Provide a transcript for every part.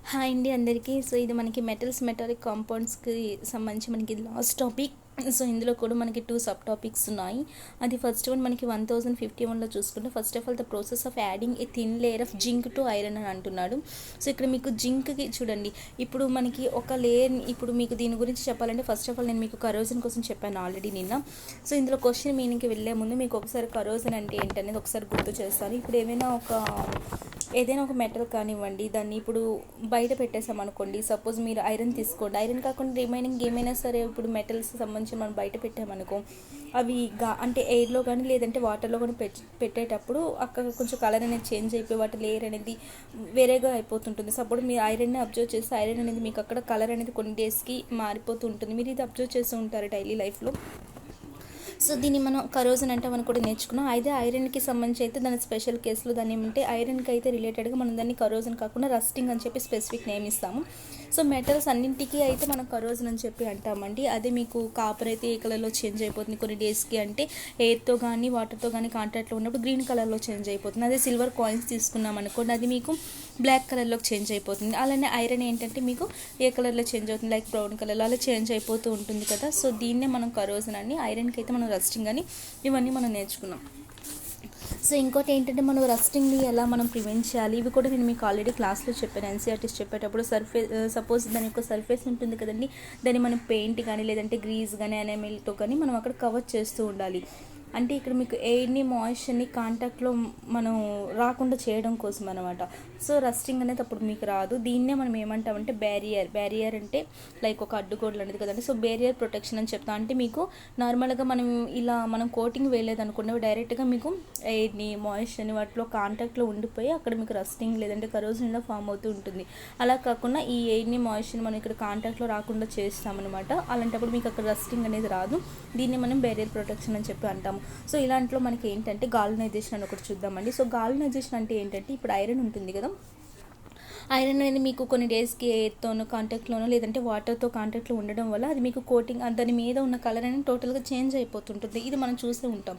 Hi అండి అందరికీ. So ఇది మనకి మెటాలిక్ కాంపౌండ్స్కి సంబంధించి మనకి లాస్ట్ టాపిక్. సో ఇందులో కూడా మనకి 2 సబ్ టాపిక్స్ ఉన్నాయి. అది ఫస్ట్ వన్ మనకి 1051లో చూసుకుంటే first of all the process of adding a thin layer of zinc to iron అని అంటున్నాడు. సో ఇక్కడ మీకు జింక్కి చూడండి, ఇప్పుడు మనకి ఒక లేయర్, ఇప్పుడు మీకు దీని గురించి చెప్పాలంటే ఫస్ట్ ఆఫ్ ఆల్ నేను మీకు కరోజన్ కోసం చెప్పాను ఆల్రెడీ నిన్న. సో ఇందులో క్వశ్చన్ మీనింగ్కి వెళ్ళే ముందు మీకు ఒకసారి కరోజన్ అంటే ఏంటనేది ఒకసారి గుర్తు చేస్తాను. ఇప్పుడు ఏదైనా ఒక మెటల్ కానివ్వండి, దాన్ని ఇప్పుడు బయట పెట్టేసాం అనుకోండి. సపోజ్ మీరు ఐరన్ తీసుకోండి, ఐరన్ కాకుండా రిమైనింగ్ ఏమైనా సరే ఇప్పుడు మెటల్స్ సంబంధించి మనం బయట పెట్టామనుకో, అవి అంటే ఎయిర్లో కానీ లేదంటే వాటర్లో కానీ పెట్టేటప్పుడు అక్కడ కొంచెం కలర్ అనేది చేంజ్ అయిపోయి వాటి లేయర్ అనేది వేరేగా అయిపోతుంటుంది. సపోజ్ మీరు ఐరన్ని అబ్జర్వ్ చేస్తే ఐరన్ అనేది మీకు అక్కడ కలర్ అనేది కొన్ని డేస్కి మారిపోతూ ఉంటుంది. మీరు ఇది అబ్జర్వ్ చేస్తూ ఉంటారు డైలీ లైఫ్లో. సో దీన్ని మనం కరోజన్ అంటే మనం కూడా నేర్చుకున్నాం. అయితే ఐరన్కి సంబంధించి అయితే దాని స్పెషల్ కేసులో దాన్ని ఏమంటే ఐరన్కి అయితే రిలేటెడ్గా మనం దాన్ని కరోజన్ కాకుండా రస్టింగ్ అని చెప్పి స్పెసిఫిక్ నేమ్ ఇస్తాము. సో మెటల్స్ అన్నింటికి అయితే మనం కరోజన్ అని చెప్పి అంటామండి. అదే మీకు కాపర్ అయితే ఏ కలర్లో చేంజ్ అయిపోతుంది కొన్ని డేస్కి, అంటే ఎయిర్తో కానీ వాటర్తో కానీ కాంటాక్ట్లో ఉన్నప్పుడు గ్రీన్ కలర్లో చేంజ్ అయిపోతుంది. అదే సిల్వర్ కాయిన్స్ తీసుకున్నాం అనుకోండి, అది మీకు బ్లాక్ కలర్లోకి చేంజ్ అయిపోతుంది. అలానే ఐరన్ ఏంటంటే మీకు ఏ కలర్లో చేంజ్ అవుతుంది, లైక్ బ్రౌన్ కలర్లో అలా చేంజ్ అయిపోతూ ఉంటుంది కదా. సో దీన్నే మనం కరోజన్ అని, ఐరన్కి అయితే మనం రస్టింగ్ అని, ఇవన్నీ మనం నేర్చుకున్నాం. సో ఇంకోటి ఏంటంటే మనం రస్టింగ్ని ఎలా మనం ప్రివెంట్ చేయాలి, ఇవి కూడా నేను మీకు ఆల్రెడీ క్లాస్లో చెప్పాను. ఎన్సీఆర్టీస్ చెప్పేటప్పుడు సపోజ్ దాని యొక్క సర్ఫేస్ ఉంటుంది కదండి, దాన్ని మనం పెయింట్ కానీ లేదంటే గ్రీజ్ కానీ ఎనామిల్తో కానీ మనం అక్కడ కవర్ చేస్తూ ఉండాలి. అంటే ఇక్కడ మీకు ఎయిర్ని మాయిశ్చర్ని కాంటాక్ట్లో మనం రాకుండా చేయడం కోసం అనమాట. సో రస్టింగ్ అనేది అప్పుడు మీకు రాదు. దీన్నే మనం ఏమంటామంటే బ్యారియర్ అంటే లైక్ ఒక అడ్డుగోడలు అనేది కదండి. సో బ్యారియర్ ప్రొటెక్షన్ అని చెప్తాం. అంటే మీకు నార్మల్గా మనం కోటింగ్ వేయలేదు అనుకున్న డైరెక్ట్గా మీకు ఎయిర్ని మాయిశ్చర్ని వాటిలో కాంటాక్ట్లో ఉండిపోయి అక్కడ మీకు రస్టింగ్ లేదంటే కరోజన్ ఫామ్ అవుతూ ఉంటుంది. అలా కాకుండా ఈ ఎయిర్ని మాయిశ్చర్ని మనం ఇక్కడ కాంటాక్ట్లో రాకుండా చేస్తామన్నమాట. అలాంటప్పుడు మీకు అక్కడ రస్టింగ్ అనేది రాదు. దీన్ని మనం బ్యారియర్ ప్రొటెక్షన్ అని చెప్పి అంటాము. సో ఇలాంటిలో మనకి ఏంటంటే గాల్వనైజేషన్ అని ఒకటి చూద్దామండి. సో గాల్వనైజేషన్ అంటే ఏంటంటే ఇప్పుడు ఐరన్ ఉంటుంది కదా, ఐరన్ అనేది మీకు కొన్ని డేస్కి ఎయిర్తోనో కాంటాక్ట్లోనో లేదంటే వాటర్తో కాంటాక్ట్లో ఉండడం వల్ల అది మీకు కోటింగ్ దాని మీద ఉన్న కలర్ అనేది టోటల్గా చేంజ్ అయిపోతుంటుంది. ఇది మనం చూస్తూ ఉంటాం.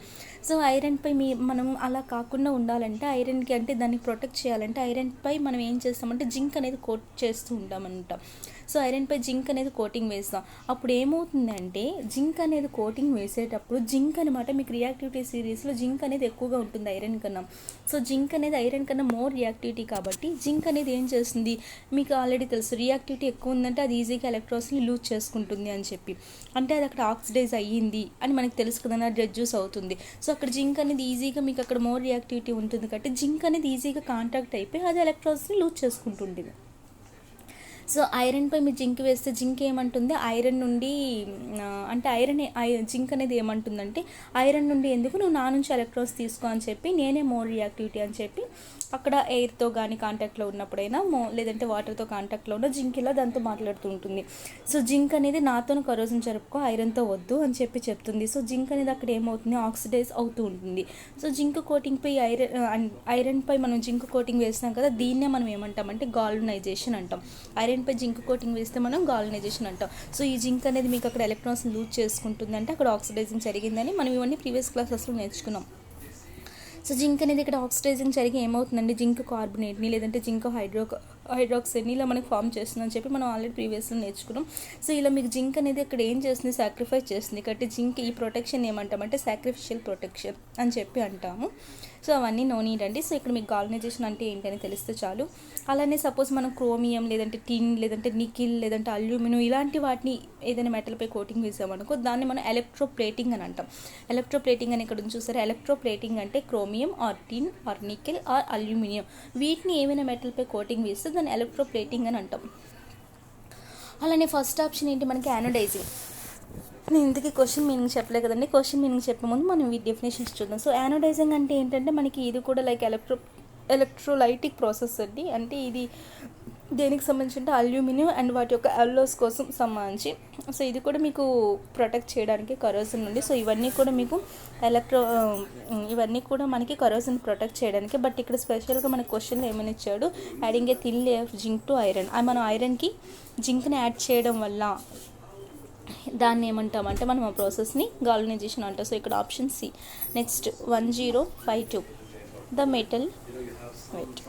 సో ఐరన్పై మనం అలా కాకుండా ఉండాలంటే ఐరన్కి అంటే దాన్ని ప్రొటెక్ట్ చేయాలంటే ఐరన్పై మనం ఏం చేస్తామంటే జింక్ అనేది కోట్ చేస్తూ ఉంటామన్నమాట. సో ఐరన్పై జింక్ అనేది కోటింగ్ వేస్తాం. అప్పుడు ఏమవుతుందంటే జింక్ అనేది కోటింగ్ వేసేటప్పుడు జింక్ అనమాట మీకు రియాక్టివిటీ సిరీస్లో జింక్ అనేది ఎక్కువగా ఉంటుంది ఐరన్ కన్నా. సో జింక్ అనేది ఐరన్ కన్నా మోర్ రియాక్టివిటీ కాబట్టి జింక్ అనేది ఏం చేస్తుంది, మీకు ఆల్రెడీ తెలుసు రియాక్టివిటీ ఎక్కువ ఉందంటే అది ఈజీగా ఎలక్ట్రాన్స్ని లూజ్ చేసుకుంటుంది అని చెప్పి, అంటే అది అక్కడ ఆక్సిడైజ్ అయ్యింది అని మనకు తెలుసు కదా, రెడ్యూస్ అవుతుంది. సో అక్కడ జింక్ అనేది ఈజీగా మీకు అక్కడ మోర్ రియాక్టివిటీ ఉంటుంది కాబట్టి జింక్ అనేది ఈజీగా కాంటాక్ట్ అయిపోయి అది ఎలక్ట్రాన్స్ని లూజ్ చేసుకుంటుంది. సో ఐరన్పై మీరు జింక్ వేస్తే జింక్ ఏమంటుంది, ఐరన్ నుండి అంటే జింక్ అనేది ఏమంటుందంటే ఐరన్ నుండి ఎందుకు నువ్వు నా నుంచి ఎలక్ట్రాన్స్ తీసుకో అని చెప్పి నేనే మోర్ రియాక్టివిటీ అని చెప్పి అక్కడ ఎయిర్తో కానీ కాంటాక్ట్లో ఉన్నప్పుడైనా లేదంటే వాటర్తో కాంటాక్ట్లో ఉన్న జింక్ ఇలా దాంతో మాట్లాడుతూ ఉంటుంది. సో జింక్ అనేది నాతో కరోజన్ జరుపుకో ఐరన్తో వద్దు అని చెప్పి చెప్తుంది. సో జింక్ అనేది అక్కడ ఏమవుతుంది, ఆక్సిడైజ్ అవుతూ ఉంటుంది. సో జింక్ కోటింగ్పై ఐరన్పై మనం జింక్ కోటింగ్ వేస్తాం కదా, దీన్నే మనం ఏమంటామంటే గాల్వనైజేషన్ అంటాం. ఐరన్పై జింక్ కోటింగ్ వేస్తే మనం గాల్వనైజేషన్ అంటాం. సో ఈ జింక్ అనేది మీకు అక్కడ ఎలక్ట్రాన్స్ లూజ్ చేసుకుంటుంది, అంటే అక్కడ ఆక్సిడైజింగ్ జరిగిందని మనం ఇవన్నీ ప్రీవియస్ క్లాసెస్లో నేర్చుకున్నాం. సో జింక్ అనేది ఇక్కడ ఆక్సిడైజింగ్ జరిగి ఏమవుతుందండి, జింక్ కార్బొనేట్ని లేదంటే జింక్ హైడ్రాక్సైడ్ని ఇలా మనకి ఫామ్ చేస్తుందని చెప్పి మనం ఆల్రెడీ ప్రీవియస్లో నేర్చుకున్నాం. సో ఇలా మీకు జింక్ అనేది ఇక్కడ ఏం చేస్తుంది, సాక్రిఫైస్ చేస్తుంది. కాబట్టి జింక్ ఈ ప్రొటెక్షన్ ఏమంటామంటే సాక్రిఫిషియల్ ప్రొటెక్షన్ అని చెప్పి అంటాము. సో అవన్నీ నో నీడ్ అండి. సో ఇక్కడ మీకు గాల్వనైజేషన్ అంటే ఏంటని తెలిస్తే చాలు. అలానే సపోజ్ మనం క్రోమియం లేదంటే టిన్ లేదంటే నికిల్ లేదంటే అల్యూమినియం ఇలాంటి వాటిని ఏదైనా మెటల్పై కోటింగ్ వేసామనుకో దాన్ని మనం ఎలక్ట్రోప్లేటింగ్ అని అంటాం. ఎలక్ట్రోప్లేటింగ్ అని ఇక్కడ చూసారు. ఎలక్ట్రోప్లేటింగ్ అంటే chromium or tin or nickel or aluminium వీటిని ఏమైనా మెటల్పై కోటింగ్ వేస్తే దాన్ని ఎలక్ట్రోప్లేటింగ్ అని అంటాం. అలానే ఫస్ట్ ఆప్షన్ ఏంటి మనకి యానోడైజింగ్. నేను ఇంతకీ క్వశ్చన్ మీనింగ్ చెప్పలే కదండి. క్వశ్చన్ మీనింగ్ చెప్పే ముందు మనం ఈ డెఫినేషన్స్ చూద్దాం. సో యానోడైజింగ్ అంటే ఏంటంటే మనకి ఇది కూడా లైక్ ఎలక్ట్రోలైటిక్ ప్రాసెస్ అండి. అంటే ఇది దేనికి సంబంధించి అంటే అల్యూమినియం అండ్ వాటి యొక్క అల్లోస్ కోసం సంబంధించి. సో ఇది కూడా మీకు ప్రొటెక్ట్ చేయడానికి కరోజన్ నుండి. సో ఇవన్నీ కూడా మీకు ఇవన్నీ కూడా మనకి కరోజన్ ప్రొటెక్ట్ చేయడానికి. బట్ ఇక్కడ స్పెషల్గా మన క్వశ్చన్లో ఏమని ఇచ్చాడు, adding a thin layer of zinc to iron. మనం ఐరన్కి జింక్ని యాడ్ చేయడం వల్ల దాన్ని ఏమంటామంటే మనం ఆ ప్రాసెస్ని గాల్వనైజేషన్ అంటాం. సో ఇక్కడ option C. Next 1052 the metal weight.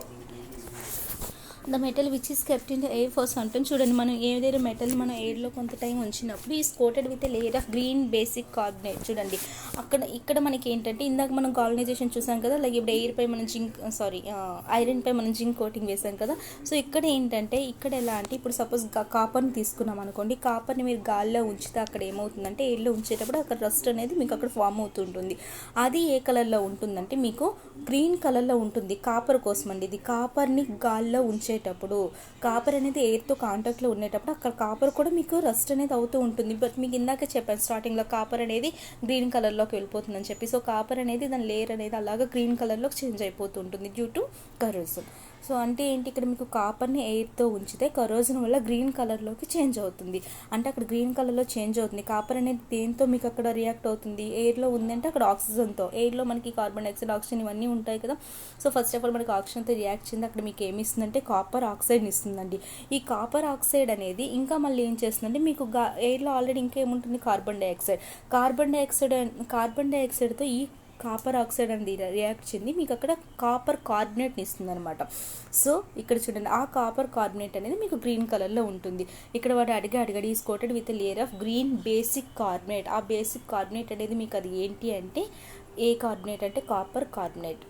The metal which is kept in the air for some time. చూడండి, మనం ఏదైనా మెటల్ మనం ఎయిర్లో కొంత టైం ఉంచినప్పుడు is coated with a layer of green basic carbonate. చూడండి, ఇక్కడ మనకి ఏంటంటే ఇందాక మనం కాలనైజేషన్ చూసాం కదా, లైక్ ఇప్పుడు ఎయిర్ పై మనం ఐరన్ పై మనం జింక్ కోటింగ్ వేసాం కదా. సో ఇక్కడ ఏంటంటే ఇక్కడ ఎలా అంటే ఇప్పుడు సపోజ్ కాపర్ని తీసుకున్నాం అనుకోండి, కాపర్ని మీరు గాల్లో ఉంచితే అక్కడ ఏమవుతుందంటే ఎయిర్లో ఉంచేటప్పుడు అక్కడ రస్ట్ అనేది మీకు అక్కడ ఫామ్ అవుతుంటుంది. అది ఏ కలర్లో ఉంటుందంటే మీకు గ్రీన్ కలర్లో ఉంటుంది. కాపర్ కోసం అండి ఇది. కాపర్ని గాల్లో ఉంచేటప్పుడు కాపర్ అనేది ఎయిర్తో కాంటాక్ట్లో ఉండేటప్పుడు అక్కడ కాపర్ కూడా మీకు రస్ట్ అనేది అవుతూ ఉంటుంది. బట్ మీకు ఇందాక చెప్పాను స్టార్టింగ్లో కాపర్ అనేది గ్రీన్ కలర్లోకి వెళ్ళిపోతుందని చెప్పి. సో కాపర్ అనేది దాని లేయర్ అనేది అలాగా గ్రీన్ కలర్లోకి చేంజ్ అయిపోతూ ఉంటుంది డ్యూ టు కరోజన్. సో అంటే ఏంటి, ఇక్కడ మీకు కాపర్ని ఎయిర్తో ఉంచితే కరోజన్ వల్ల గ్రీన్ కలర్లోకి చేంజ్ అవుతుంది. అంటే అక్కడ గ్రీన్ కలర్లో చేంజ్ అవుతుంది. కాపర్ అనేది దేంతో మీకు అక్కడ రియాక్ట్ అవుతుంది, ఎయిర్లో ఉందంటే అక్కడ ఆక్సిజన్తో. ఎయిర్లో మనకి కార్బన్ డైఆక్సైడ్, ఆక్సిజన్ ఇవన్నీ ఉంటాయి కదా. సో ఫస్ట్ ఆఫ్ ఆల్ మనకి ఆక్సిజన్తో రియాక్ట్ చేసింది అక్కడ మీకు ఏమి ఇస్తుందంటే కాపర్ ఆక్సైడ్ని ఇస్తుందండి. ఈ కాపర్ ఆక్సైడ్ అనేది ఇంకా మళ్ళీ ఏం చేస్తుందంటే మీకు ఎయిర్లో ఆల్రెడీ ఇంకా ఏముంటుంది, కార్బన్ డైఆక్సైడ్తో ఈ కాపర్ ఆక్సైడ్ అనేది రియాక్ట్ చెంది మీకు అక్కడ కాపర్ కార్బనేట్ని ఇస్తుంది అనమాట. సో ఇక్కడ చూడండి, ఆ కాపర్ కార్బనేట్ అనేది మీకు గ్రీన్ కలర్లో ఉంటుంది. ఇక్కడ వాడు అడిగాడు is coated with layer of green basic carbonate. ఆ బేసిక్ కార్బనేట్ అనేది మీకు అది ఏంటి అంటే ఏ కార్బనేట్ అంటే కాపర్ కార్బనేట్.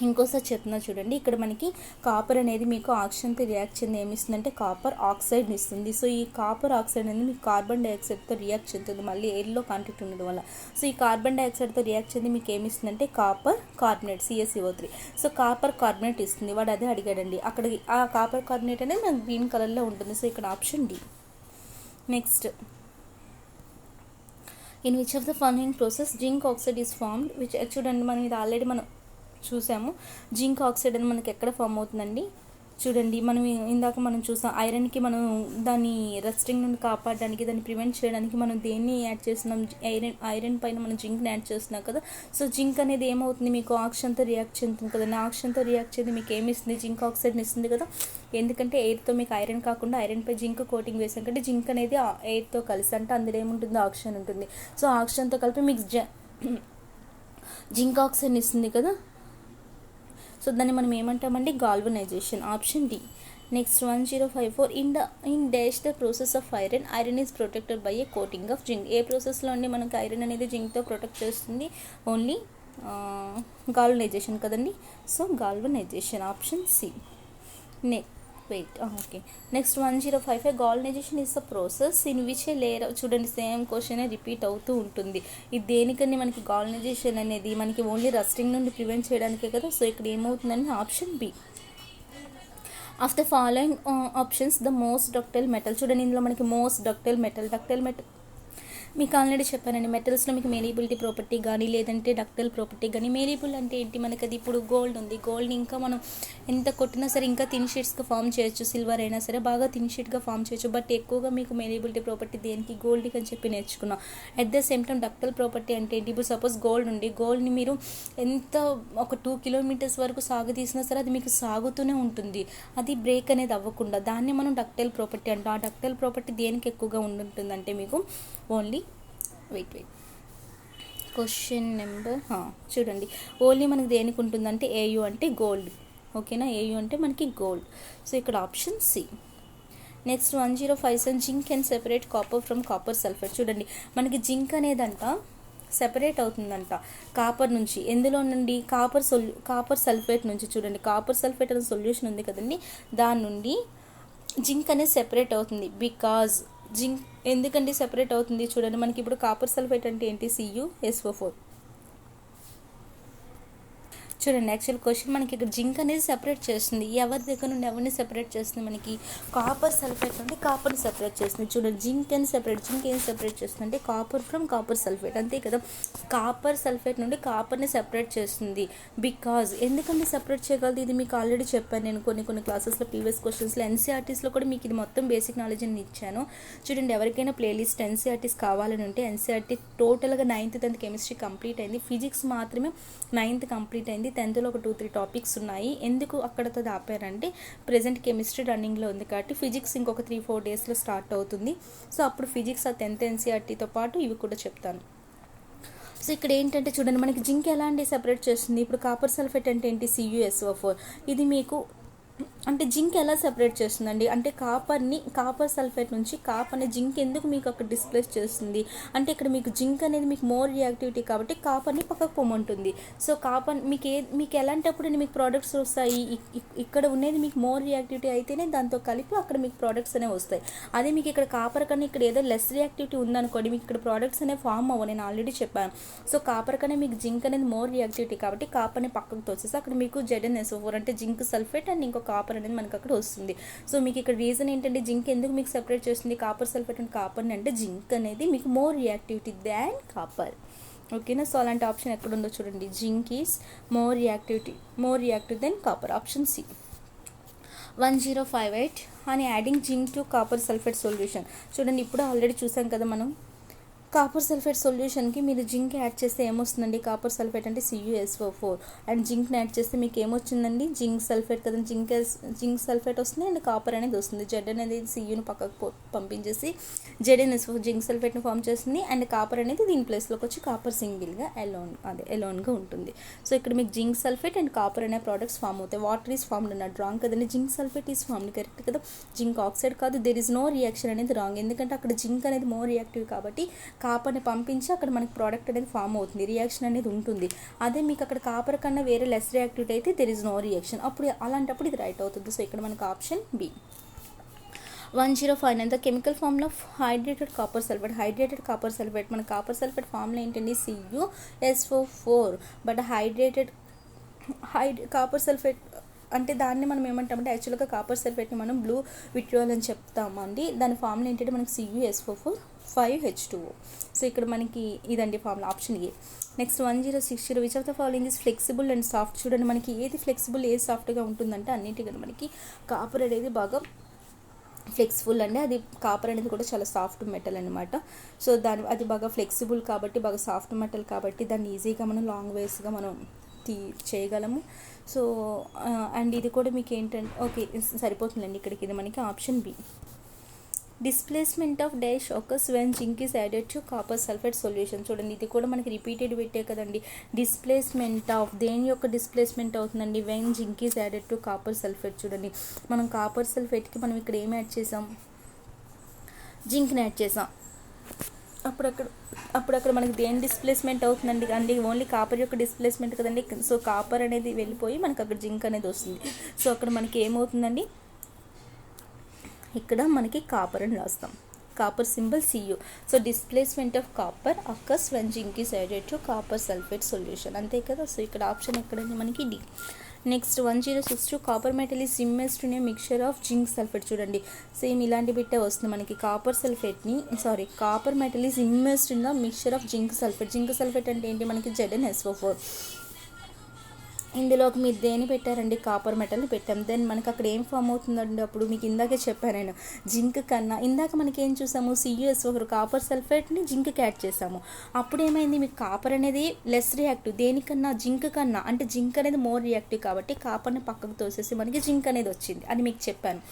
ఇంకోసారి చెప్తున్నా చూడండి, ఇక్కడ మనకి కాపర్ అనేది మీకు ఆక్సిజన్తో రియాక్ట్ చెంది ఏమిస్తుందంటే కాపర్ ఆక్సైడ్ని ఇస్తుంది. సో ఈ కాపర్ ఆక్సైడ్ అనేది మీకు కార్బన్ డైఆక్సైడ్తో రియాక్ట్ చెందుతుంది మళ్ళీ ఎయిర్లో కాంటాక్ట్ ఉండడం వల్ల. సో ఈ కార్బన్ డైఆక్సైడ్తో రియాక్ట్ చెంది మీకు ఏమిస్తుందంటే copper carbonate CaCO3. So copper carbonate ఇస్తుంది. వాడు అదే అడిగాడండి. అక్కడ ఆ కాపర్ కార్బనేట్ అనేది మనకు గ్రీన్ కలర్లో ఉంటుంది. సో ఇక్కడ option D. Next, in which of the following process zinc oxide is formed. చూడండి, మనం ఇది ఆల్రెడీ మనం చూసాము. జింక్ ఆక్సైడ్ అని మనకి ఎక్కడ ఫామ్ అవుతుందండి, చూడండి మనం ఇందాక మనం చూసాం ఐరన్కి మనం దాన్ని రస్టింగ్ నుండి కాపాడడానికి, దాన్ని ప్రివెంట్ చేయడానికి మనం దేన్ని యాడ్ చేస్తున్నాం, ఐరన్ పైన మనం జింక్ని యాడ్ చేస్తున్నాం కదా. సో జింక్ అనేది ఏమవుతుంది, మీకు ఆక్సిజన్తో రియాక్ట్ చెందుతుంది కదండి. ఆక్సిజన్తో రియాక్ట్ చేసి మీకు ఏమి ఇస్తుంది, జింక్ ఆక్సైడ్ని ఇస్తుంది కదా. ఎందుకంటే ఎయిర్తో మీకు ఐరన్ కాకుండా ఐరన్పై జింక్ కోటింగ్ వేసాం కంటే జింక్ అనేది ఎయిర్తో కలిసి, అంటే అందులో ఏముంటుంది, ఆక్సిజన్ ఉంటుంది. సో ఆక్సిజన్తో కలిపి మీకు జింక్ ఆక్సైడ్ని ఇస్తుంది కదా. సో దాన్ని మనం ఏమంటామండి, galvanization. Option D. Next 1054, in dash the process of iron is protected by a coating of zinc. ఏ ప్రాసెస్లో అండి మనకు ఐరన్ అనేది జింక్తో ప్రొటెక్ట్ చేస్తుంది, ఓన్లీ గాల్వనైజేషన్ కదండి. So galvanization option C. Okay. Next 1055, galvanization is the process in which a layer. చూడండి, same question repeat అవుతూ ఉంటుంది. ఇది దేనికని మనకి గాల్వనైజేషన్ అనేది మనకి ఓన్లీ రస్టింగ్ నుండి ప్రివెంట్ చేయడానికే కదా. సో ఇక్కడ ఏమవుతుందండి, option B. Of the following options the most ductile metal. చూడండి, ఇందులో మనకి మోస్ట్ డక్టైల్ మెటల్ మీకు ఆల్రెడీ చెప్పానండి. మెటల్స్లో మీకు మేరియబిలిటీ ప్రాపర్టీ కానీ లేదంటే డక్టైల్ ప్రాపర్టీ కానీ. మేరియబుల్ అంటే ఏంటి, మనకి అది ఇప్పుడు గోల్డ్ ఉంది, గోల్డ్ని ఇంకా మనం ఎంత కొట్టినా సరే ఇంకా థిన్ షీట్స్గా ఫామ్ చేయొచ్చు. సిల్వర్ అయినా సరే బాగా థిన్ షీట్గా ఫామ్ చేయొచ్చు. బట్ ఎక్కువగా మీకు మేరియబిలిటీ ప్రాపర్టీ దేనికి, గోల్డ్కి అని చెప్పి నేర్చుకున్నాం. At the same time ductile property అంటే ఏంటి, ఇప్పుడు సపోజ్ గోల్డ్ ఉంది, గోల్డ్ని మీరు ఎంత ఒక 2 కిలోమీటర్స్ వరకు సాగు తీసినా సరే అది మీకు సాగుతూనే ఉంటుంది, అది బ్రేక్ అనేది అవ్వకుండా. దాన్ని మనం డక్టైల్ ప్రాపర్టీ అంటాం. ఆ డక్టైల్ ప్రాపర్టీ దేనికి ఎక్కువగా ఉంటుందంటే మీకు ఓన్లీ క్వశ్చన్ నెంబర్ చూడండి, ఓన్లీ మనకి దేనికి ఉంటుందంటే ఏయు అంటే గోల్డ్. ఓకేనా, ఏయు అంటే మనకి గోల్డ్. సో ఇక్కడ option C. Next 1057, zinc can separate copper from copper sulphate. చూడండి, మనకి జింక్ అనేదంట సెపరేట్ అవుతుందంట కాపర్ నుంచి. ఎందులో నుండి, కాపర్ సల్ఫేట్ నుంచి. చూడండి, కాపర్ సల్ఫేట్ అనే సొల్యూషన్ ఉంది కదండి, దాని నుండి జింక్ అనేది సెపరేట్ అవుతుంది. బికాజ్ జింక్ ఎందుకండి సెపరేట్ అవుతుంది, చూడండి మనకి ఇప్పుడు కాపర్ సల్ఫేట్ అంటే ఏంటి, CuSO4. చూడండి, యాక్చువల్ క్వశ్చన్ మనకి ఇక్కడ జింక్ అనేది సెపరేట్ చేస్తుంది. ఎవరి దగ్గర నుండి ఎవరిని సెపరేట్ చేస్తుంది, మనకి కాపర్ సల్ఫేట్ నుండి కాపర్ని సెపరేట్ చేస్తుంది. చూడండి, జింక్ ఏం సెపరేట్ చేస్తుంది అంటే కాపర్ ఫ్రమ్ కాపర్ సల్ఫేట్, అంతే కదా. కాపర్ సల్ఫేట్ నుండి కాపర్ని సెపరేట్ చేస్తుంది. బికాజ్ ఎందుకంటే సెపరేట్ చేయగలదు, ఇది మీకు ఆల్రెడీ చెప్పాను నేను కొన్ని క్లాసెస్లో, ప్రీవియస్ క్వశ్చన్స్లో, NCERTస్లో కూడా మీకు ఇది మొత్తం బేసిక్ నాలెడ్జ్ అని ఇచ్చాను. చూడండి, ఎవరికైనా ప్లేలిస్ట్ NCERTస్ కావాలని ఉంటే NCERT టోటల్గా 9th 10th కెమిస్ట్రీ కంప్లీట్ అయింది. ఫిజిక్స్ మాత్రమే 9th కంప్లీట్ అయింది. 10thలో ఒక 2-3 టాపిక్స్ ఉన్నాయి. ఎందుకు అక్కడతో ఆపారంటే ప్రెజెంట్ కెమిస్ట్రీ రన్నింగ్లో ఉంది కాబట్టి ఫిజిక్స్ ఇంకొక 3-4 డేస్లో స్టార్ట్ అవుతుంది. సో అప్పుడు ఫిజిక్స్ ఆ 10th NCERTతో పాటు ఇవి కూడా చెప్తాను. సో ఇక్కడ ఏంటంటే చూడండి, మనకి జింక్ ఎలా అండి సెపరేట్ చేస్తుంది. ఇప్పుడు కాపర్ సల్ఫేట్ అంటే ఏంటి, CuSO4. ఇది మీకు అంటే జింక్ ఎలా సెపరేట్ చేస్తుందండి, అంటే కాపర్ సల్ఫేట్ నుంచి కాపర్ని జింక్ ఎందుకు మీకు అక్కడ డిస్ప్లేస్ చేస్తుంది అంటే ఇక్కడ మీకు జింక్ అనేది మీకు మోర్ రియాక్టివిటీ కాబట్టి కాపర్ని పక్కకు పొమ్మంటుంది. సో కాపర్ మీకు ఎలాంటప్పుడు మీకు ప్రోడక్ట్స్ వస్తాయి, ఇక్కడ ఉండేది మీకు మోర్ రియాక్టివిటీ అయితేనే దాంతో కలిపి అక్కడ మీకు ప్రోడక్ట్స్ అనేవి వస్తాయి. అదే మీకు ఇక్కడ కాపర్ కన్నా ఇక్కడ ఏదో లెస్ రియాక్టివిటీ ఉందనుకోండి, మీకు ఇక్కడ ప్రోడక్ట్స్ అనేవి ఫామ్ అవ్వ, నేను ఆల్రెడీ చెప్పాను. సో కాపర్ కన్నా మీకు జింక్ అనేది మోర్ రియాక్టివిటీ కాబట్టి కాపర్ని పక్కకు తోసేసి అక్కడ మీకు ZnSO4 అంటే జింక్ సల్ఫేట్ అండ్ ఇంకో కాపర్ అనేది మనకు అక్కడ వస్తుంది. సో మీకు ఇక్కడ రీజన్ ఏంటంటే జింక్ ఎందుకు మీకు సెపరేట్ చేస్తుంది కాపర్ సల్ఫేట్ అండ్ కాపర్ని అంటే జింక్ అనేది మీకు మోర్ రియాక్టివిటీ దాన్ కాపర్. ఓకేనా. సో అలాంటి ఆప్షన్ ఎక్కడ ఉందో చూడండి, zinc is more reactive than copper, option C. 1058 అని adding zinc to copper sulphate solution. చూడండి ఇప్పుడు ఆల్రెడీ చూసాం కదా మనం, కాపర్ సల్ఫేట్ సొల్యూషన్కి మీరు జింక్ యాడ్ చేస్తే ఏమొస్తుందండి, కాపర్ సల్ఫేట్ అంటే CuSO4 అండ్ జింక్ని యాడ్ చేస్తే మీకు ఏమొచ్చిందండి, జింక్ సల్ఫేట్ కదా, జింక్ సల్ఫేట్ వస్తుంది అండ్ కాపర్ అనేది వస్తుంది. జెడ్ అనేది Cuని పక్కకు పంపించేసి ZnSO జింక్ సల్ఫేట్ని ఫామ్ చేస్తుంది అండ్ కాపర్ అనేది దీని ప్లేస్లోకి వచ్చి కాపర్ సింగిల్గా ఎలోన్గా ఉంటుంది. సో ఇక్కడ మీకు జింక్ సల్ఫేట్ అండ్ కాపర్ అనే ప్రోడక్ట్స్ ఫామ్ అవుతాయి. వాటర్ ఈజ్ ఫామ్డ్ అన్నట్టు రాంగ్ కదండి, zinc sulphate is formed correct కదా, జింక్ ఆక్సైడ్ కాదు. దెర్ ఇస్ నో రియాక్షన్ అనేది రాంగ్, ఎందుకంటే అక్కడ జింక్ అనేది మోర్ రియాక్టివ్ కాబట్టి కాపర్ని పంపించి అక్కడ మనకి ప్రోడక్ట్ అనేది ఫామ్ అవుతుంది, రియాక్షన్ అనేది ఉంటుంది. అదే మీకు అక్కడ కాపర్ కన్నా వేరే లెస్ రియాక్టివిటీ అయితే దెర్ ఇస్ నో రియాక్షన్, అప్పుడు అలాంటప్పుడు ఇది రైట్ అవుతుంది. సో ఇక్కడ మనకు option B. 1059 the chemical formula of hydrated copper sulphate. మన కాపర్ సల్ఫేట్ ఫార్ములా ఏంటండి, CuSO4. బట్ కాపర్ సల్ఫేట్ అంటే దాన్ని మనం ఏమంటామంటే యాక్చువల్గా కాపర్ సల్ఫేట్ని మనం బ్లూ విట్రియోల్ అని చెప్తామండి. దాని ఫార్ములా ఏంటంటే మనకి CuSO4 5H2O. సో ఇక్కడ మనకి ఇదండి formula, option A. Next 1060 which of the following is flexible and soft. చూడండి మనకి ఏది ఫ్లెక్సిబుల్ ఏది సాఫ్ట్గా ఉంటుందంటే అన్నిటికన్నా మనకి కాపర్ అనేది బాగా ఫ్లెక్సిబుల్ అండి, అది కాపర్ అనేది కూడా చాలా సాఫ్ట్ మెటల్ అనమాట. సో అది బాగా ఫ్లెక్సిబుల్ కాబట్టి బాగా సాఫ్ట్ మెటల్ కాబట్టి దాన్ని ఈజీగా మనం లాంగ్ వేస్గా మనం చేయగలము. సో అండ్ ఇది కూడా మీకు ఏంటంటే ఓకే సరిపోతుందండి ఇక్కడికి, ఇది మనకి option B. Displacement of dash occurs when zinc is added to copper sulfate solution. చూడండి ఇది కూడా మనకి రిపీటెడ్ పెట్టే కదండి, డిస్ప్లేస్మెంట్ ఆఫ్ దేని యొక్క డిస్ప్లేస్మెంట్ అవుతుందండి, when zinc is added to copper sulfate. చూడండి మనం కాపర్ సల్ఫేట్కి మనం ఇక్కడ ఏం యాడ్ చేసాం, జింక్ని యాడ్ చేసాం, అప్పుడు అక్కడ మనకి దేని డిస్ప్లేస్మెంట్ అవుతుందండి అండి, ఓన్లీ కాపర్ యొక్క డిస్ప్లేస్మెంట్ కదండి. సో కాపర్ అనేది వెళ్ళిపోయి మనకి అక్కడ జింక్ అనేది వస్తుంది. సో అక్కడ మనకి ఏమవుతుందండి, ఇక్కడ మనకి కాపర్ అని రాస్తాం, copper symbol Cu. So displacement of copper occurs when zinc is added to copper sulfate solution, అంతే కదా. సో ఇక్కడ ఆప్షన్ ఎక్కడండి మనకి D. Next 1062 copper metal is immersed in a mixture of zinc sulphate. చూడండి same ఇలాంటి బిట్టే వస్తుంది మనకి, copper metal is immersed in the mixture of zinc sulphate అంటే ఏంటి మనకి ZnSO4. ఇందులోకి మీరు దేని పెట్టారండి, కాపర్ మెటల్ని పెట్టాం. దెన్ మనకి అక్కడ ఏం ఫామ్ అవుతుందండి, అప్పుడు మీకు ఇందాకే చెప్పాను నేను, జింక్ కన్నా ఇందాక మనకి ఏం చూసాము, CuSO4 కాపర్ సల్ఫేట్ని జింక్కి యాడ్ చేసాము. అప్పుడు ఏమైంది, మీకు కాపర్ అనేది లెస్ రియాక్టివ్ దేనికన్నా, జింక్ కన్నా, అంటే జింక్ అనేది మోర్ రియాక్టివ్ కాబట్టి కాపర్ని పక్కకు తోసేసి మనకి జింక్ అనేది వచ్చింది అని మీకు చెప్పాను.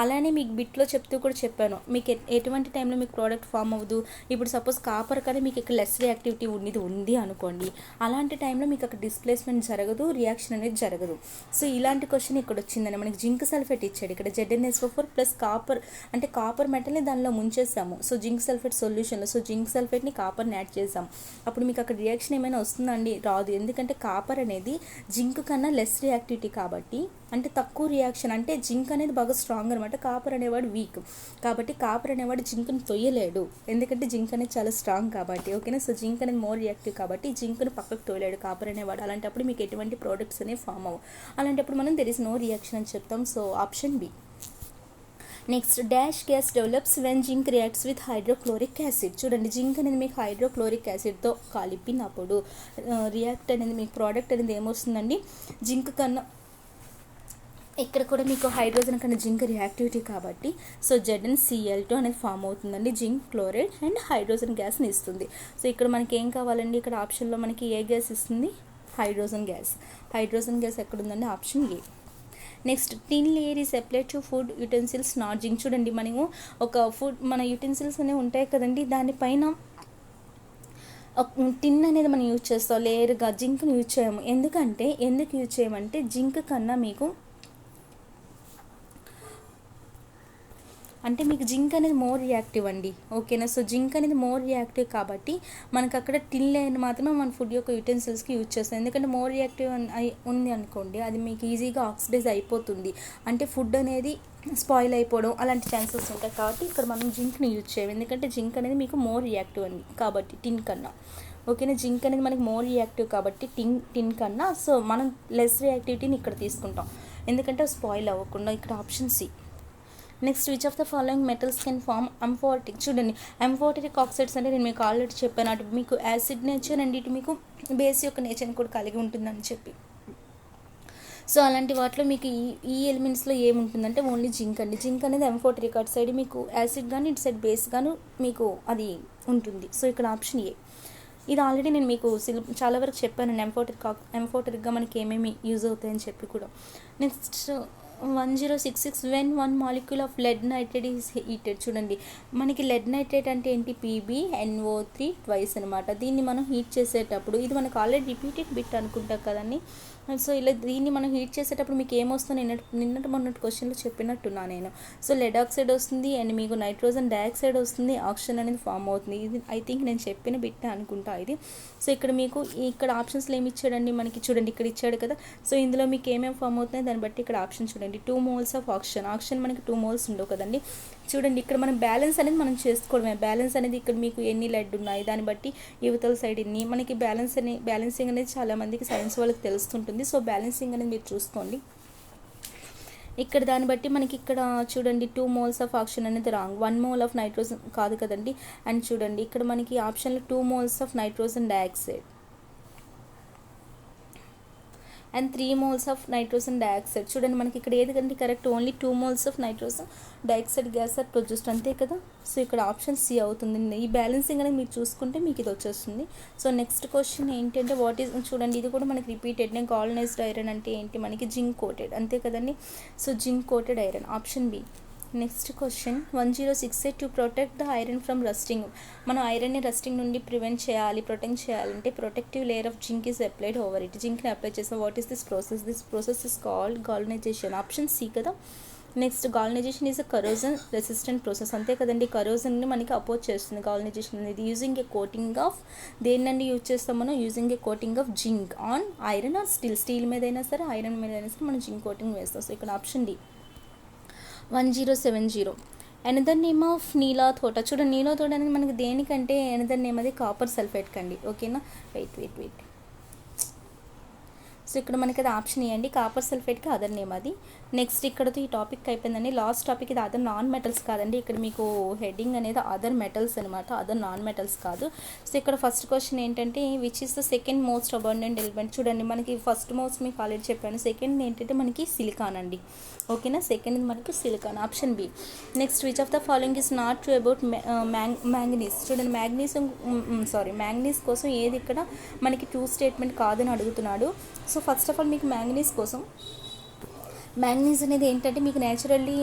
అలానే మీకు బిట్లో చెప్తూ కూడా చెప్పాను, మీకు ఎటువంటి టైంలో మీకు ప్రోడక్ట్ ఫామ్ అవ్వదు. ఇప్పుడు సపోజ్ కాపర్ కానీ మీకు ఇక్కడ లెస్ రియాక్టివిటీ ఉంది అనుకోండి, అలాంటి టైంలో మీకు అక్కడ డిస్ప్లేస్మెంట్ జరగదు, రియాక్షన్ అనేది జరగదు. సో ఇలాంటి క్వశ్చన్ ఇక్కడ వచ్చిందని మనకి జింక్ సల్ఫేట్ ఇచ్చాడు, ఇక్కడ ZnSO4 ప్లస్ కాపర్ అంటే కాపర్ మెటల్ని దానిలో ముంచేసాము. సో జింక్ సల్ఫేట్ సొల్యూషన్లో సో జింక్ సల్ఫేట్ని కాపర్ని యాడ్ చేసాం. అప్పుడు మీకు అక్కడ రియాక్షన్ ఏమైనా వస్తుందండి, రాదు. ఎందుకంటే కాపర్ అనేది జింక్ కన్నా లెస్ రియాక్టివిటీ కాబట్టి, అంటే తక్కువ రియాక్షన్, అంటే జింక్ అనేది బాగా స్ట్రాంగ్ అనమాట, కాపర్ అనేవాడు వీక్ కాబట్టి కాపర్ అనేవాడు జింక్ని తొయ్యలేడు, ఎందుకంటే జింక్ అనేది చాలా స్ట్రాంగ్ కాబట్టి. ఓకేనా. సో జింక్ అనేది మోర్ రియాక్టివ్ కాబట్టి జింక్ని పక్కకు తోయలేడు కాపర్ అనేవాడు. అలాంటప్పుడు మీకు ఎటువంటి ప్రోడక్ట్స్ అనేవి ఫామ్ అవ్వవు. అలాంటప్పుడు మనం దెర్ ఇస్ నో రియాక్షన్ అని చెప్తాం. So option B. Next dash gas develops when zinc reacts with hydrochloric acid. చూడండి జింక్ అనేది మీకు హైడ్రోక్లోరిక్ యాసిడ్తో కలిపినప్పుడు రియాక్ట్ అనేది మీకు ప్రోడక్ట్ అనేది ఏమొస్తుందండి, జింక్ కన్నా ఇక్కడ కూడా మీకు హైడ్రోజన్ కన్నా జింక్ రియాక్టివిటీ కాబట్టి సో ZnCl2 అనేది ఫామ్ అవుతుందండి, జింక్ క్లోరైడ్ అండ్ హైడ్రోజన్ గ్యాస్ని ఇస్తుంది. సో ఇక్కడ మనకి ఏం కావాలండి, ఇక్కడ ఆప్షన్లో మనకి ఏ గ్యాస్ ఇస్తుంది, హైడ్రోజన్ గ్యాస్ ఎక్కడుందండి, option A. Next tin layer is applied to food utensils not zinc. చూడండి మనము మన యుటెన్సిల్స్ అనేవి ఉంటాయి కదండి, దానిపైన టిన్ అనేది మనం యూజ్ చేస్తాం, లేయర్గా జింక్ని యూజ్ చేయము. ఎందుకు యూజ్ చేయమంటే జింక్ కన్నా మీకు అంటే మీకు జింక్ అనేది మోర్ రియాక్టివ్ అండి, ఓకేనా. సో జింక్ అనేది మోర్ రియాక్టివ్ కాబట్టి మనకు అక్కడ టిన్ లేయర్ మాత్రమే మన ఫుడ్ యొక్క యూటెన్సిల్స్కి యూజ్ చేస్తాం. ఎందుకంటే మోర్ రియాక్టివ్ ఉంది అనుకోండి, అది మీకు ఈజీగా ఆక్సిడైజ్ అయిపోతుంది, అంటే ఫుడ్ అనేది స్పాయిల్ అయిపోవడం అలాంటి ఛాన్సెస్ ఉంటాయి. కాబట్టి ఇక్కడ మనం జింక్ని యూజ్ చేయం, ఎందుకంటే జింక్ అనేది మీకు మోర్ రియాక్టివ్ అండి కాబట్టి టిన్ కన్నా, ఓకేనా. జింక్ అనేది మనకి మోర్ రియాక్టివ్ కాబట్టి టిన్ కన్నా సో మనం లెస్ రియాక్టివిటీని ఇక్కడ తీసుకుంటాం, ఎందుకంటే స్పాయిల్ అవ్వకుండా. ఇక్కడ option C. Next, which of the following metals can form amphoteric. చూడండి, ఎంఫోటిక్ ఆక్సైడ్స్ అంటే నేను మీకు ఆల్రెడీ చెప్పాను, అటు మీకు యాసిడ్ నేచర్ అండ్ ఇటు మీకు బేస్ యొక్క నేచర్ని కూడా కలిగి ఉంటుందని చెప్పి. సో అలాంటి వాటిలో మీకు ఈ ఎలిమెంట్స్లో ఏముంటుందంటే ఓన్లీ జింక్ అండి. జింక్ అనేది ఎంఫోటిక్, అటు సైడ్ మీకు యాసిడ్ కానీ ఇటు సైడ్ బేస్ కానీ మీకు అది ఉంటుంది. సో ఇక్కడ ఆప్షన్ ఏ. ఇది ఆల్రెడీ నేను మీకు చాలా వరకు చెప్పాను, ఎంఫోటిక్గా మనకి ఏమేమి యూజ్ అవుతాయని చెప్పి కూడా. Next 1066, when 1 molecule of lead nitrate is heated. చూడండి, మనకి లెడ్ నైట్రేట్ అంటే ఏంటి, PbNO3 ట్వైస్ అనమాట. దీన్ని మనం హీట్ చేసేటప్పుడు, ఇది మనకు ఆల్రెడీ రిపీటెడ్ బిట్ అనుకుంటాం కదండి. సో ఇలా దీన్ని మనం హీట్ చేసేటప్పుడు మీకు ఏమొస్తుంది, నిన్నటి మొన్నటి క్వశ్చన్లో చెప్పినట్టున్నా నేను. సో లెడ్ ఆక్సైడ్ వస్తుంది అండ్ మీకు నైట్రోజన్ డైఆక్సైడ్ వస్తుంది, ఆక్సిజన్ అనేది ఫామ్ అవుతుంది. ఇది ఐ థింక్ నేను చెప్పిన బిట్టే అనుకుంటా ఇది. సో ఇక్కడ మీకు ఇక్కడ ఆప్షన్స్లో ఏమి ఇచ్చాడండి మనకి, చూడండి ఇక్కడ ఇచ్చాడు కదా. సో ఇందులో మీకు ఏమేమి ఫామ్ అవుతున్నాయి దాన్ని బట్టి ఇక్కడ ఆప్షన్ చూడండి. 2 moles ఆఫ్ ఆక్సిజన్ మనకి 2 moles ఉండవు కదండి. చూడండి ఇక్కడ మనం బ్యాలెన్స్ అనేది మనం చేసుకోవడమే. బ్యాలెన్స్ అనేది ఇక్కడ మీకు ఎన్ని లెడ్ ఉన్నాయి దాన్ని బట్టి యువతల సైడ్ ఎన్ని మనకి బ్యాలెన్సింగ్ అనేది చాలా మందికి సైన్స్ వాళ్ళకి తెలుస్తుంటుంది. సో బ్యాలెన్సింగ్ అనేది మీరు చూసుకోండి. ఇక్కడ దాన్ని బట్టి మనకి ఇక్కడ చూడండి 2 moles ఆఫ్ ఆక్సిజన్ అనేది రాంగ్, 1 mole ఆఫ్ నైట్రోజన్ కాదు కదండి. అండ్ చూడండి ఇక్కడ మనకి ఆప్షన్లో 2 moles of nitrogen dioxide and 3 moles of nitrogen dioxide. చూడండి మనకి ఇక్కడ ఏది కంటే correct, only 2 moles of nitrogen dioxide gas are produced, అంతే కదా. సో ఇక్కడ ఆప్షన్ సి అవుతుంది. ఈ బ్యాలెన్సింగ్ అనేది మీరు చూసుకుంటే మీకు ఇది వచ్చేస్తుంది. సో నెక్స్ట్ క్వశ్చన్ ఏంటంటే వాట్ ఈజ్, చూడండి ఇది కూడా మనకి రిపీటెడ్. నేను గాల్వనైజ్డ్ ఐరన్ అంటే ఏంటి, మనకి జింక్ కోటెడ్, అంతే కదండి. So zinc coated iron, option B. Next question 1068, to protect the iron from rusting. మనం ఐరన్ని రస్టింగ్ నుండి ప్రొటెక్ట్ చేయాలంటే protective layer of zinc is applied over it. జింక్ని అప్లై చేస్తాం. What is this process is called galvanization, option C కదా. Next, galvanization is a corrosion resistant process, అంతే కదండి. కరోజన్ని మనకి అపోజ్ చేస్తుంది గాల్వనైజేషన్ అనేది. యూజింగ్ ఏ కోటింగ్ ఆఫ్, దేన్ని యూజ్ చేస్తాం మనం, using a coating of zinc on iron or steel మీద అయినా సరే, ఐరన్ మీద అయినా సరే మనం జింక్ కోటింగ్ వేస్తాం. సో ఇక్కడ option D. 1070, another name of neela thotha. చూడండి నీలా తోట అనేది మనకి దేనికంటే ఎనదర్ నేమ్ అది కాపర్ సల్ఫేట్ కండి, ఓకేనా. వెయిట్. సో ఇక్కడ మనకి అది ఆప్షన్ ఇవ్వండి, కాపర్ సల్ఫేట్కి అదర్ నేమ్ అది. నెక్స్ట్ ఇక్కడతో ఈ టాపిక్ అయిపోయిందండి. లాస్ట్ టాపిక్ ఇది అదర్ నాన్ మెటల్స్ కాదండి, ఇక్కడ మీకు హెడ్డింగ్ అనేది అదర్ మెటల్స్ అనమాట, అదర్ నాన్ మెటల్స్ కాదు. సో ఇక్కడ ఫస్ట్ క్వశ్చన్ ఏంటంటే which is the second most abundant element. చూడండి మనకి ఫస్ట్ మోస్ట్ మీకు ఆల్రెడీ చెప్పాను, సెకండ్ ఏంటంటే మనకి సిలికాన్ అండి, ఓకేనా. సెకండ్ మనకి silicon, option B. Next, which of the following is not true about manganese. చూడండి మ్యాంగనీస్ కోసం ఏది ఇక్కడ మనకి ట్రూ స్టేట్మెంట్ కాదని అడుగుతున్నాడు. సో ఫస్ట్ ఆఫ్ ఆల్ మీకు మ్యాంగనీస్ అనేది ఏంటంటే మీకు న్యాచురల్లీ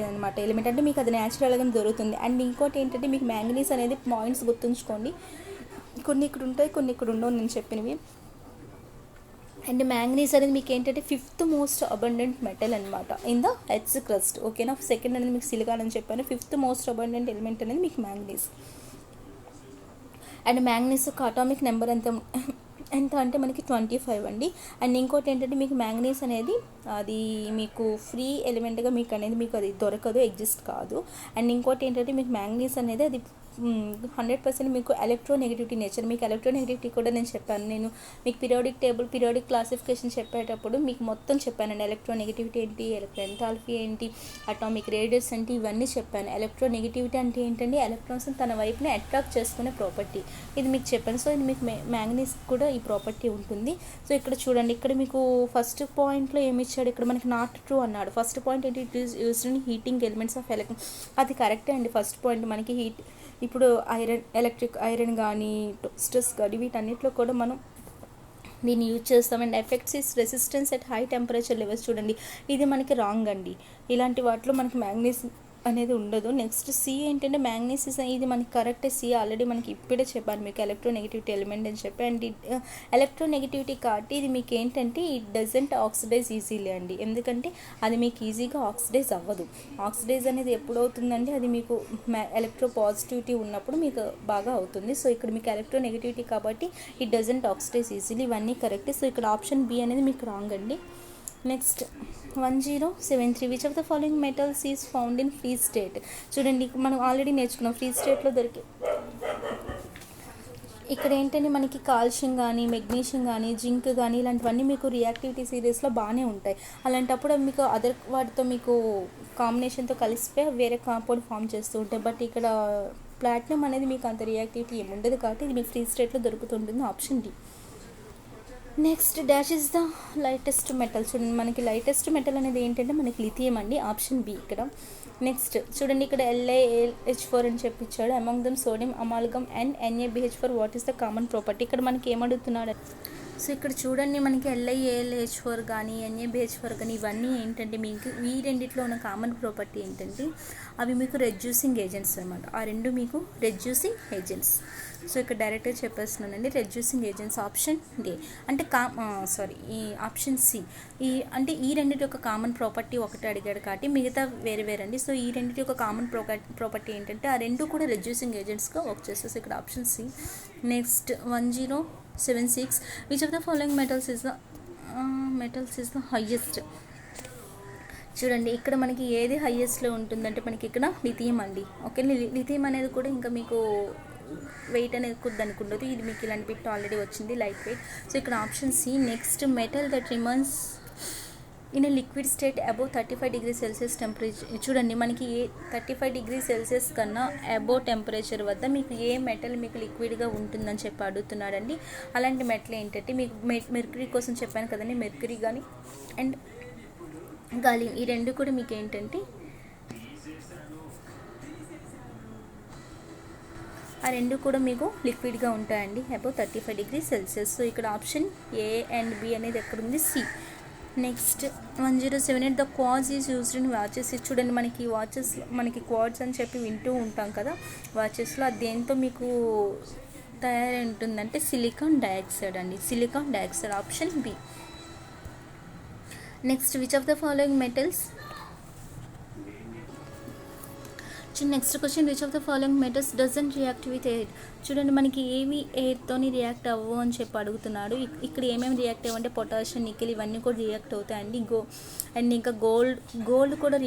అనమాట ఎలిమెంట్, అంటే మీకు అది న్యాచురల్గా దొరుకుతుంది. అండ్ ఇంకోటి ఏంటంటే మీకు మ్యాంగనీస్ అనేది పాయింట్స్ గుర్తుంచుకోండి, కొన్ని ఇక్కడ ఉంటాయి కొన్ని ఇక్కడ ఉండవు నేను చెప్పినవి. అండ్ మ్యాంగనీస్ అనేది మీకు ఏంటంటే 5th మోస్ట్ అబండెంట్ మెటల్ అనమాట ఇన్ ద ఎర్త్ క్రస్ట్, ఓకేనా. సెకండ్ అనేది మీకు సిలికాన్ అని చెప్పాను, 5th మోస్ట్ అబండెంట్ ఎలిమెంట్ అనేది మీకు మ్యాంగనీస్. అండ్ మ్యాంగనీస్ యొక్క అటామిక్ నెంబర్ ఎంత అంటే మనకి 25 అండి. అండ్ ఇంకోటి ఏంటంటే మీకు మ్యాంగనీస్ అనేది అది మీకు ఫ్రీ ఎలిమెంట్గా మీకు అనేది మీకు అది దొరకదు, ఎగ్జిస్ట్ కాదు. అండ్ ఇంకోటి ఏంటంటే మీకు మ్యాంగనీస్ అనేది అది 100% మీకు ఎలక్ట్రోనెగటివిటీ నేచర్. మీకు ఎలక్ట్రోనెగటివిటీ కూడా నేను చెప్పాను, నేను మీకు పీరియాడిక్ క్లాసిఫికేషన్ చెప్పేటప్పుడు మీకు మొత్తం చెప్పానండి. ఎలక్ట్రోనెగటివిటీ ఏంటి, ఎలక్ట్రోఎంథాల్పీ ఏంటి, అటామిక్ రేడియస్ ఏంటి, ఇవన్నీ చెప్పాను. ఎలక్ట్రోనెగటివిటీ అంటే ఏంటంటే ఎలక్ట్రాన్స్ తన వైపుని అట్రాక్ట్ చేసుకునే ప్రాపర్టీ, ఇది మీకు చెప్పాను. సో ఇది మీకు మ్యాంగనీస్ కూడా ఈ ప్రాపర్టీ ఉంటుంది. సో ఇక్కడ చూడండి, ఇక్కడ మీకు ఫస్ట్ పాయింట్లో ఏమి ఇచ్చాడు, ఇక్కడ మనకి నాట్ ట్రూ అన్నాడు. ఫస్ట్ పాయింట్ ఏంటి, it is used in heating elements of electron, అది కరెక్టే అండి. ఫస్ట్ పాయింట్ మనకి హీట్, ఇప్పుడు ఎలక్ట్రిక్ ఐరన్ కానీ టోస్టర్స్ కానీ వీటన్నిటిలో కూడా మనం దీన్ని యూజ్ చేస్తాం. And effects is resistance at high temperature levels. చూడండి ఇది మనకి రాంగ్ అండి, ఇలాంటి వాటిలో మనకి మ్యాంగనీస్ అనేది ఉండదు. నెక్స్ట్ సి ఏంటంటే మ్యాంగనీస్ ఇది మనకి కరెక్ట్. సి ఆల్రెడీ మనకి ఇప్పుడే చెప్పాను మీకు ఎలక్ట్రోనెగటివిటీ ఎలిమెంట్ అని చెప్పి. అండ్ ఎలక్ట్రోనెగటివిటీ కాబట్టి ఇది మీకు ఏంటంటే ఇట్ డజంట్ ఆక్సిడైజ్ ఈజీలీ అండి, ఎందుకంటే అది మీకు ఈజీగా ఆక్సిడైజ్ అవ్వదు. ఆక్సిడైజ్ అనేది ఎప్పుడు అవుతుందంటే అది మీకు ఎలక్ట్రో పాజిటివిటీ ఉన్నప్పుడు మీకు బాగా అవుతుంది. సో ఇక్కడ మీకు ఎలక్ట్రోనెగటివిటీ కాబట్టి ఇట్ డజంట్ ఆక్సిడైజ్ ఈజీలీ, ఇవన్నీ కరెక్ట్. సో ఇక్కడ ఆప్షన్ బి అనేది మీకు రాంగ్ అండి. Next 1073 which of the following metals is found in free state. చూడండి మనం ఆల్రెడీ నేర్చుకున్నాం ఫ్రీ స్టేట్లో దొరికే. ఇక్కడ ఏంటంటే మనకి కాల్షియం కానీ మెగ్నీషియం కానీ జింక్ కానీ ఇలాంటివన్నీ మీకు రియాక్టివిటీ సిరీస్లో బాగానే ఉంటాయి. అలాంటప్పుడు మీకు అదర్ వాటితో మీకు కాంబినేషన్తో కలిసిపోయి వేరే కాంపౌండ్ ఫామ్ చేస్తూ ఉంటాయి. బట్ ఇక్కడ ప్లాటినం అనేది మీకు అంత రియాక్టివిటీ ఏమి ఉండదు కాబట్టి ఇది మీకు ఫ్రీ స్టేట్లో దొరుకుతుంటుంది. Option D. Next dash is the lightest metal. చూడండి మనకి లైటెస్ట్ మెటల్ అనేది ఏంటంటే మనకి లిథియం అండి. ఆప్షన్ బి ఇక్కడ. నెక్స్ట్ చూడండి ఇక్కడ LiH4 అని చెప్పి ఇచ్చాడు. Among them sodium amalgam and NaBH4 what is the common property. ఇక్కడ మనకి ఏమడుగుతున్నాడు. సో ఇక్కడ చూడండి మనకి LiAlH4 కానీ NaBH4 కానీ ఇవన్నీ ఏంటంటే మీకు ఈ రెండిట్లో ఉన్న కామన్ ప్రాపర్టీ ఏంటంటే అవి మీకు రెడ్యూసింగ్ ఏజెంట్స్ అనమాట. ఆ రెండు మీకు రెడ్యూసింగ్ ఏజెంట్స్. సో ఇక్కడ డైరెక్ట్గా చెప్పేస్తున్నానండి రెడ్యూసింగ్ ఏజెంట్స్. ఆప్షన్ డే అంటే ఈ ఆప్షన్ సి. అంటే ఈ రెండింటి యొక్క కామన్ ప్రాపర్టీ ఒకటి అడిగాడు కాబట్టి మిగతా వేరే వేరే అండి. సో ఈ రెండింటి యొక్క కామన్ ప్రాపర్టీ ఏంటంటే ఆ రెండు కూడా రెడ్యూసింగ్ ఏజెంట్స్గా వర్క్ చేస్తాయి. సో ఇక్కడ option C. Next 1076 which of the following metals is the highest. చూడండి ఇక్కడ మనకి ఏది హైయెస్ట్లో ఉంటుందంటే మనకి ఇక్కడ లిథియం అండి. ఓకే, లిథియం అనేది కూడా ఇంకా మీకు వెయిట్ అనేది దానికి ఉండదు. ఇది మీకు ఇలాంటి బిట్ ఆల్రెడీ వచ్చింది లైట్ వెయిట్. సో ఇక్కడ option C. Next metal that remains in a liquid state above 35 degree Celsius temperature. చూడండి మనకి 35 డిగ్రీ సెల్సియస్ కన్నా అబోవ్ టెంపరేచర్ వద్ద మీకు ఏ మెటల్ మీకు లిక్విడ్గా ఉంటుందని చెప్పి అడుగుతున్నాడండి. అలాంటి మెటల్ ఏంటంటే మీకు మెర్క్యూరీ కోసం చెప్పాను కదండి, మెర్క్యూరీ కానీ అండ్ గాలియం ఈ రెండు కూడా మీకు ఏంటంటే ఆ రెండు కూడా మీకు లిక్విడ్గా ఉంటాయండి అబౌవ్ 35 డిగ్రీ సెల్సియస్. సో ఇక్కడ ఆప్షన్ ఏ అండ్ బి అనేది ఎక్కడ ఉంది, C. Next 1078 the quartz is used in watches. చూడండి మనకి వాచెస్ మనకి క్వార్ట్జ్ అని చెప్పి వింటూ ఉంటాం కదా వాచెస్లో. అది దేంతో మీకు తయారై ఉంటుందంటే సిలికాన్ డయాక్సైడ్ అండి. Silicon dioxide option B. Next which of the following metals. Next question which of the following metals doesn't react with air. చూడండి మనకి ఏవి ఎయిర్తోని రియాక్ట్ అవ్వవు అని చెప్పి అడుగుతున్నాడు. ఇక్కడ ఏమేమి రియాక్ట్ అవ్వంటే పొటాషియం నికెల్ ఇవన్నీ కూడా రియాక్ట్ అవుతాయండి. అండ్ ఇంకా గోల్డ్ కూడా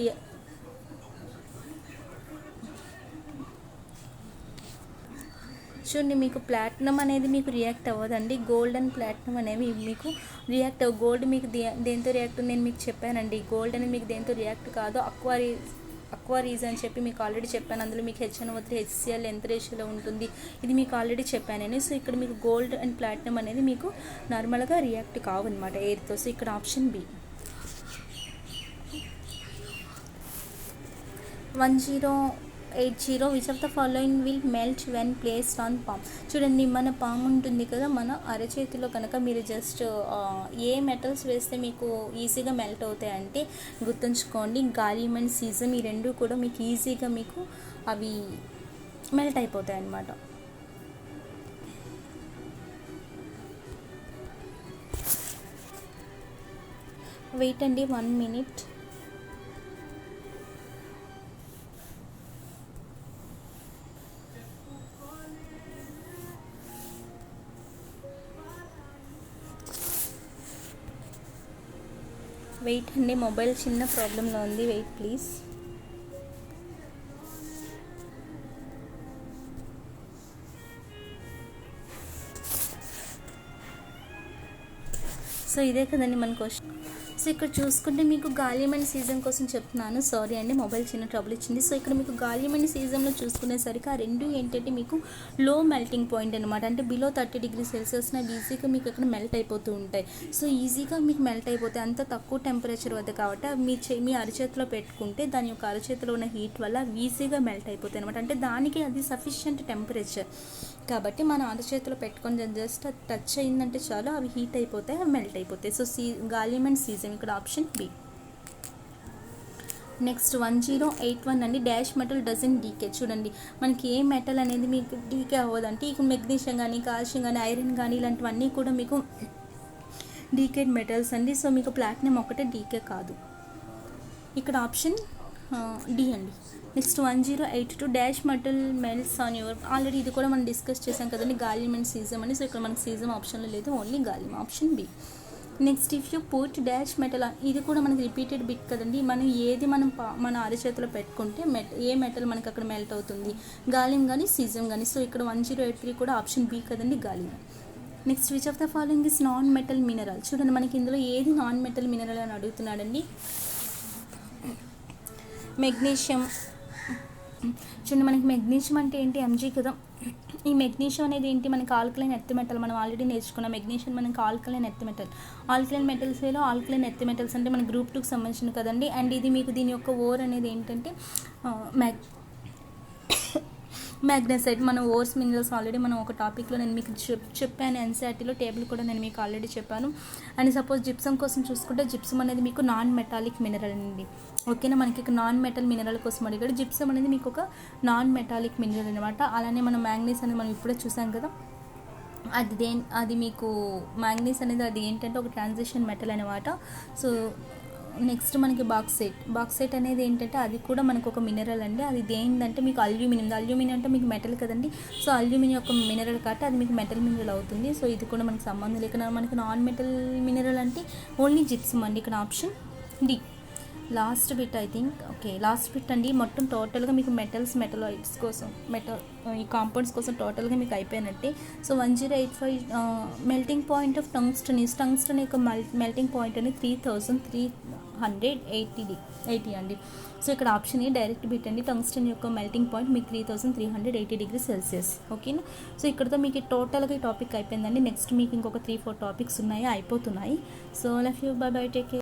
చూడండి మీకు ప్లాటినం అనేది మీకు రియాక్ట్ అవ్వదండి. గోల్డ్ అండ్ ప్లాటినం అనేవి మీకు రియాక్ట్ అవ్వ. గోల్డ్ మీకు దేంతో రియాక్ట్ నేను మీకు చెప్పానండి. గోల్డ్ అనేది మీకు దేంతో రియాక్ట్ కాదు, అక్వారీజ్ అని చెప్పి మీకు ఆల్రెడీ చెప్పాను. అందులో మీకు HNO3 HCl ఎంత రేషియోలో ఉంటుంది ఇది మీకు ఆల్రెడీ చెప్పాను. సో ఇక్కడ మీకు గోల్డ్ అండ్ ప్లాటినం అనేది మీకు నార్మల్గా రియాక్ట్ కావన్నమాట ఎయిర్తో. సో ఇక్కడ option B. 1080 which of the following will melt when placed on palm. చూడండి మన పామ్ ఉంటుంది కదా, మన అరచేతిలో కనుక మీరు జస్ట్ ఏ మెటల్స్ వేస్తే మీకు ఈజీగా మెల్ట్ అవుతాయంటే గుర్తుంచుకోండి గాలియం అండ్ సీజమ్ ఈ రెండు కూడా మీకు ఈజీగా మీకు అవి మెల్ట్ అయిపోతాయి అన్నమాట. వెయిట్ అండి 1 minute. వెయిట్ అండి, మొబైల్ చిన్న ప్రాబ్లంలో ఉంది, వెయిట్ ప్లీజ్. సో ఇదే కదండి మన క్వశ్చన్. సో ఇక్కడ చూసుకుంటే మీకు గాలియం అండ్ సీజమ్ కోసం చెప్తున్నాను, సారీ అండి మొబైల్ చిన్న ట్రబుల్ ఇచ్చింది. సో ఇక్కడ మీకు గాలియం అండ్ సీజంలో చూసుకునేసరికి ఆ రెండు ఏంటంటే మీకు లో మెల్టింగ్ పాయింట్ అనమాట. అంటే బిలో 30 డిగ్రీ సెల్సియస్ ఈజీగా మీకు ఇక్కడ మెల్ట్ అయిపోతూ ఉంటాయి. సో ఈజీగా మీకు మెల్ట్ అయిపోతాయి అంత తక్కువ టెంపరేచర్ వద్ద కాబట్టి మీ అరచేతిలో పెట్టుకుంటే దాని యొక్క అరచేతిలో ఉన్న హీట్ వల్ల ఈజీగా మెల్ట్ అయిపోతాయి అనమాట. అంటే దానికి అది సఫిషియంట్ టెంపరేచర్ కాబట్టి మన అరచేతిలో పెట్టుకొని జస్ట్ అది టచ్ అయిందంటే చాలు అవి హీట్ అయిపోతాయి, అవి మెల్ట్ అయిపోతాయి. సో గాలియం అండ్ సీజమ్ ఇక్కడ ఆప్షన్ బి. నెక్స్ట్ 1081 అండి, డాష్ మెటల్ డజన్ డీకే. చూడండి మనకి ఏ మెటల్ అనేది మీకు డీకే అవ్వదంటే ఇక మెగ్నీషియం కానీ, కాల్షియం కానీ, ఐరన్ కానీ ఇలాంటివన్నీ కూడా మీకు డీకేడ్ మెటల్స్ అండి. సో మీకు ప్లాటినం ఒకటే డీకే కాదు. ఇక్కడ ఆప్షన్ డి అండి. Next 1082 dash metal melts on your. Already ఇది కూడా మనం డిస్కస్ చేసాం కదండి, గాలియం అండ్ సీజం అని. సో ఇక్కడ మనకి సీజం ఆప్షన్లో లేదు, only gallium, option B. Next if you put dash metal, ఇది కూడా మనకి రిపీటెడ్ బిట్ కదండి. మనం ఏది మన అరచేతిలో పెట్టుకుంటే ఏ మెటల్ మనకి అక్కడ మెల్ట్ అవుతుంది, గాలియం కానీ సీజం కానీ. సో ఇక్కడ 1083 కూడా ఆప్షన్ బి కదండి, gallium. Next which of the following is non metal mineral. చూడండి మనకి ఇందులో ఏది నాన్ మెటల్ మినరల్ అని అడుగుతున్నాడండి. మెగ్నీషియం. చూడండి మనకి మెగ్నీషియం అంటే ఏంటి, ఎంజీ కదా. ఈ మెగ్నీషియం అనేది ఏంటి, మనకి ఆల్కలైన్ ఎర్త్ మెటల్. మనం ఆల్రెడీ నేర్చుకున్నాం మెగ్నీషియం మనకి ఆల్కలైన్ ఎర్త్ మెటల్. ఆల్కలైన్ మెటల్స్లో ఆల్కలైన్ ఎర్త్ మెటల్స్ అంటే మన గ్రూప్ 2కి సంబంధించిన కదండి. అండ్ ఇది మీకు దీని యొక్క ఓర్ అనేది ఏంటంటే మ్యాగ్నెసైట్. మన ఓర్స్ మినరల్స్ ఆల్రెడీ మనం ఒక టాపిక్లో నేను మీకు చెప్పాను, ఎన్సీఆర్టీలో టేబుల్ కూడా నేను మీకు ఆల్రెడీ చెప్పాను. అండ్ సపోజ్ జిప్సమ్ కోసం చూసుకుంటే జిప్సమ్ అనేది మీకు నాన్ మెటాలిక్ మినరల్ అండి. ఓకేనా, మనకి ఇక నాన్ మెటల్ మినరల్ కోసం అడిగాడు. జిప్సమ్ అనేది మీకు ఒక నాన్ మెటాలిక్ మినరల్ అనమాట. అలానే మనం మ్యాంగనీస్ అనేది మనం ఇప్పుడే చూసాం కదా, అది మీకు మ్యాంగనీస్ అనేది అది ఏంటంటే ఒక ట్రాన్సిషన్ మెటల్ అనమాట. సో నెక్స్ట్ మనకి బాక్సైట్ అనేది ఏంటంటే అది కూడా మనకు ఒక మినరల్ అండి. అది ఏంటంటే మీకు అల్యూమినియం అంటే మీకు మెటల్ కదండి. సో అల్యూమినియం ఒక మినరల్ కాబట్టి అది మీకు మెటల్ మినరల్ అవుతుంది. సో ఇది కూడా మనకు సంబంధం లేక మనకి నాన్ మెటల్ మినరల్ అంటే ఓన్లీ జిప్సమ్ అండి. ఇక్కడ option D. Last bit I think. Okay, last bit అండి. మొత్తం టోటల్గా మీకు మెటలాయిడ్స్ కోసం ఈ కాంపౌండ్స్ కోసం టోటల్గా మీకు అయిపోయినట్టే. So 1085 melting point of tungsten యొక్క మెల్టింగ్ పాయింట్ అనేది 3380 అండి. సో ఇక్కడ ఆప్షన్ ఏ డైరెక్ట్ బిట్ అండి. టంగ్స్టన్ యొక్క మెల్టింగ్ పాయింట్ మీకు 3380°C. ఓకేనా. సో ఇక్కడతో మీకు టోటల్గా ఈ టాపిక్ అయిపోయిందండి. నెక్స్ట్ మీకు ఇంకొక 3-4 టాపిక్స్ ఉన్నాయి, అయిపోతున్నాయి. So love you, by by, take care.